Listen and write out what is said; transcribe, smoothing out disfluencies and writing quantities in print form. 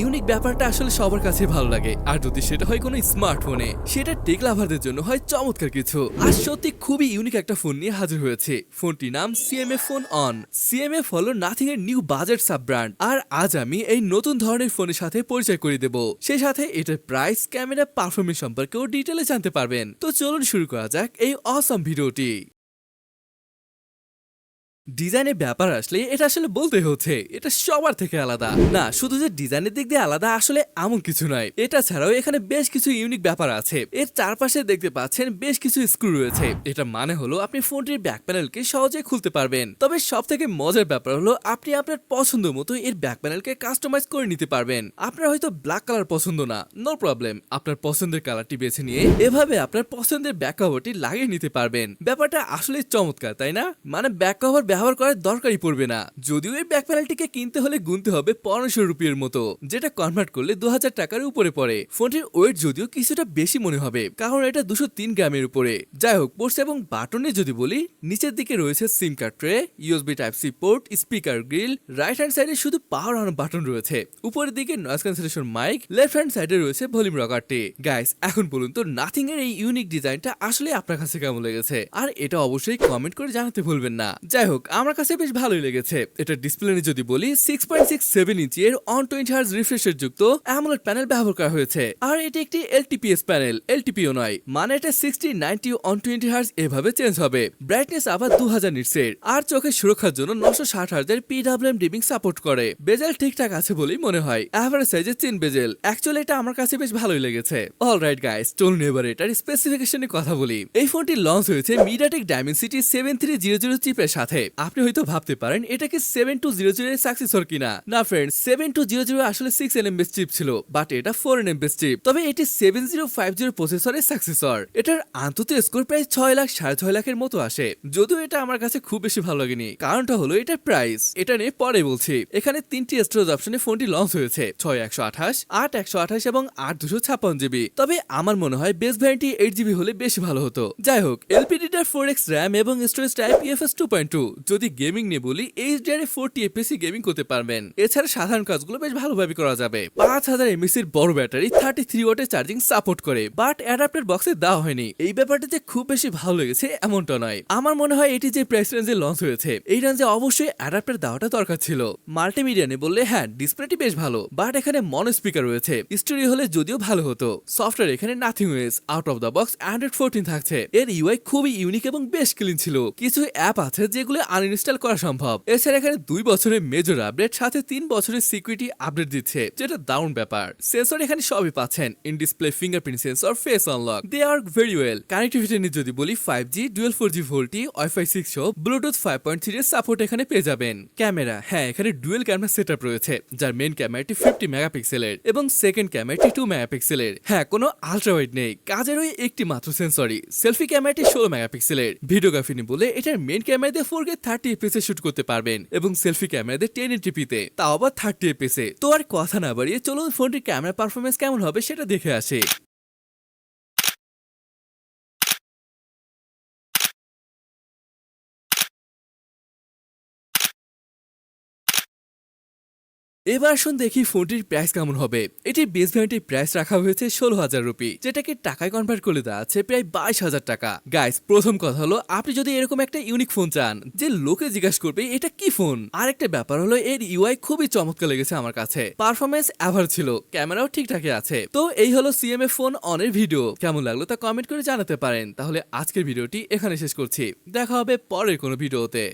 Unique ব্যাপারটা আসলে সবার কাছে ভালো লাগে, আর যদি সেটা হয় কোনো স্মার্টফোনে, সেটা টেক লাভারদের জন্য হয় চমৎকার কিছু। আর সত্যি খুবই ইউনিক একটা ফোন নিয়ে হাজির হয়েছে। ফোনটির নাম CMF ফোন অন। CMF হলো নাথিং এর নিউ বাজেট সাব ব্র্যান্ড, আর আজ আমি এই নতুন ধরনের ফোনের সাথে পরিচয় করিয়ে দেব। সেই সাথে এটার প্রাইস, ক্যামেরা, পারফরমেন্স সম্পর্কেও ডিটেলে জানতে পারবেন। তো চলুন শুরু করা যাক এই অসম ভিডিওটি। ডিজাইনের ব্যাপার আসলে এটা আসলে বলতে হচ্ছে এটা সবার থেকে আলাদা না। শুধু যে ডিজাইনের দিক দিয়ে আলাদা আসলে এমন কিছু নয়, এটা ছাড়াও এখানে বেশ কিছু ইউনিক ব্যাপার আছে। এর চারপাশে দেখতে পাচ্ছেন বেশ কিছু স্ক্রু রয়েছে। এটা মানে হলো আপনি ফোনটির ব্যাক প্যানেলকে সহজে খুলতে পারবেন। তবে সব থেকে মজার ব্যাপার হলো আপনি আপনার পছন্দ মতো এর ব্যাক প্যানেলকে কাস্টমাইজ করে নিতে পারবেন। আপনার হয়তো ব্ল্যাক কালার পছন্দ না, নো প্রবলেম, আপনার পছন্দের কালারটি বেছে নিয়ে এভাবে আপনার পছন্দের ব্যাক কভারটি লাগিয়ে নিতে পারবেন। ব্যাপারটা আসলে চমৎকার, তাই না? মানে ব্যাক কভার ব্যবহার করার দরকারই পড়বে না। যদিও এই ব্যাক প্যানেলটিকে কিনতে হলে গুনতে হবে 1500 রুপির মতো, যেটা কনভার্ট করলে 2000 টাকার উপরে পড়ে। ফোনটির ওয়েট যদিও কিছুটা বেশি মনে হবে, কারণ এটা 203 গ্রামের উপরে। যাই হোক, পোর্টস এবং বাটনে যদি বলি, নিচের দিকে রয়েছে SIM card tray, USB type C port, speaker grill, right hand সাইডে শুধু পাওয়ার অন বাটন রয়েছে, উপরের দিকে noise cancellation mic, left hand সাইডে রয়েছে ভলিউম রকারটি। গাইস, এখন বলুন তো নাথিং এর এই ইউনিক ডিজাইনটা আসলে আপনার কাছে কেমন লেগেছে? আর এটা অবশ্যই কমেন্ট করে জানাতে ভুলবেন না। যাই হোক, আমার কাছে বেশ ভালোই লেগেছে। এটা ডিসপ্লে নিয়ে যদি বলি, 6.67 ইঞ্চি এর 120 হার্জ রিফ্রেশের যুক্ত অ্যামোলেড প্যানেল ব্যবহার করা হয়েছে। আর এটি একটি LTPS প্যানেল, LTPO নয়, মানে এটা 60, 90, 120 হার্জ এভাবে চেঞ্জ হবে। ব্রাইটনেস আবার 2000 নিটসের। আর চোখের সুরক্ষার জন্য 960 হার্জের PWM ডিমিং সাপোর্ট করে। বেজেল ঠিকঠাক আছে বলেই মনে হয়, এভারেজ সাইজের 3 বেজেল। অ্যাকচুয়ালি এটা আমার কাছে বেশ ভালোই লেগেছে। অলরাইট গাইস, চলুন এবার এটার স্পেসিফিকেশনে কথা বলি। এই ফোনটি লঞ্চ হয়েছে মিডিয়াটেক ডাইমেনসিটি 7300 চিপের সাথে। আপনি হয়তো ভাবতে পারেন এটা কি 7200 এর সাকসেসর কিনা। না ফ্রেন্ডস, 7200 আসলে 6nm বেস চিপ ছিল, বাট এটা 4nm বেস চিপ। তবে এটি 7050 প্রসেসরের সাকসেসর। এটার আন্তত স্কোর প্রায় 6 লাখ 6.5 লাখের মতো আসে। যদিও এটা আমার কাছে খুব বেশি ভালো লাগেনি, কারণটা হলো এটার প্রাইস। এটা নিয়ে পরে বলছি। এখানে 3টি স্টোরেজ অপশনে ফোনটি লঞ্চ হয়েছে, 6128, 8128 এবং 8256GB। তবে আমার মনে হয় বেস ভ্যারিয়েন্টটি 8GB হলে বেশি ভালো হতো। যাই হোক, LPDDR4X RAM এবং স্টোরেজ টাইপ UFS 2.2। যদি গেমিং নিয়ে বলি, HDR 40 FPS গেমিং করতে পারবেন। এছাড়া সাধারণ কাজগুলো বেশ ভালোভাবে করা যাবে। 5000 mAh এর বড় ব্যাটারি 33 ওয়াটের চার্জিং সাপোর্ট করে, বাট অ্যাডাপ্টার বক্সে দেওয়া হয়নি। এই ব্যাপারটা যে খুব বেশি ভালো লেগেছে এমনটা নয়। আমার মনে হয় এটি যে প্রাইস রেঞ্জে লঞ্চ হয়েছে, এই রেঞ্জে অবশ্যই অ্যাডাপ্টার দেওয়াটা দরকার ছিল। মাল্টিমিডিয়া নিয়ে বললে হ্যাঁ, ডিসপ্লেটি বেশ ভালো, বাট এখানে মনো স্পিকার রয়েছে। স্টোরি হলে যদিও ভালো হতো। সফটওয়্যার এখানে nothing OS, out of the box Android 14 থাকছে। এর UI খুবই ইউনিক এবং বেশ ক্লিন ছিল। কিছু অ্যাপ আছে যেগুলো আনইনস্টল করা সম্ভব। এছাড়া এখানে 2 বছরের মেজর আপডেট সাথে 3 বছরের সিকিউরিটি আপডেট দিচ্ছে, যেটা দারুণ ব্যাপার। সেন্সর এখানে সবই পাচ্ছেন, in display fingerprint sensor, face unlock, they are very well. Connectivity নিয়ে যদি বলি, 5G, dual 4G VoLTE, Wi-Fi 6 সহ ব্লুটুথ 5.3 এর সাপোর্ট এখানে পেয়ে যাবেন। ক্যামেরা, হ্যাঁ, এখানে ডুয়েল ক্যামেরা সেটআপ রয়েছে, যার মেইন ক্যামেরাটি 50 মেগাপিক্সেলের এবং সেকেন্ড ক্যামেরাটি 2 মেগাপিক্সেলের। হ্যাঁ, কোনো আলট্রা ওয়াইড নেই, কাজের ওই একটি মাত্র সেন্সরই। সেলফি ক্যামেরাটি 16 মেগাপিক্সেলের। ভিডিওগ্রাফি নিয়ে বলে এটার মেইন ক্যামেরা দিয়ে 4K 30 fps এ শুট করতে পারবেন এবং সেলফি ক্যামেরা দিয়ে 1080p তে, তাও আবার 30 fps এ। তো আর কথা না বাড়িয়ে চলুন ফোনটির ক্যামেরা পারফরমেন্স কেমন হবে সেটা দেখে আসি। এবার আসুন দেখি ফোনটির প্রাইস কেমন হবে। এটির বেস ভ্যারিয়েন্টের প্রাইস রাখা হয়েছে 16,000 রুপি, যেটাকে টাকায় কনভার্ট করলে দাঁড়াচ্ছে প্রায় 22,000 টাকা। গাইস, প্রথম কথা হলো আপনি যদি এরকম একটা ইউনিক ফোন চান যে লোকে জিজ্ঞাসা করবে এটা কি ফোন, আরেকটা ব্যাপার হলো এর UI খুবই চমৎকার লেগেছে আমার কাছে। পারফরমেন্স এভার ছিল, ক্যামেরাও ঠিকঠাকই আছে। তো এই হলো CMF ফোন অনের ভিডিও। কেমন লাগলো তা কমেন্ট করে জানাতে পারেন। তাহলে আজকের ভিডিওটি এখানে শেষ করছি, দেখা হবে পরের কোনো ভিডিওতে।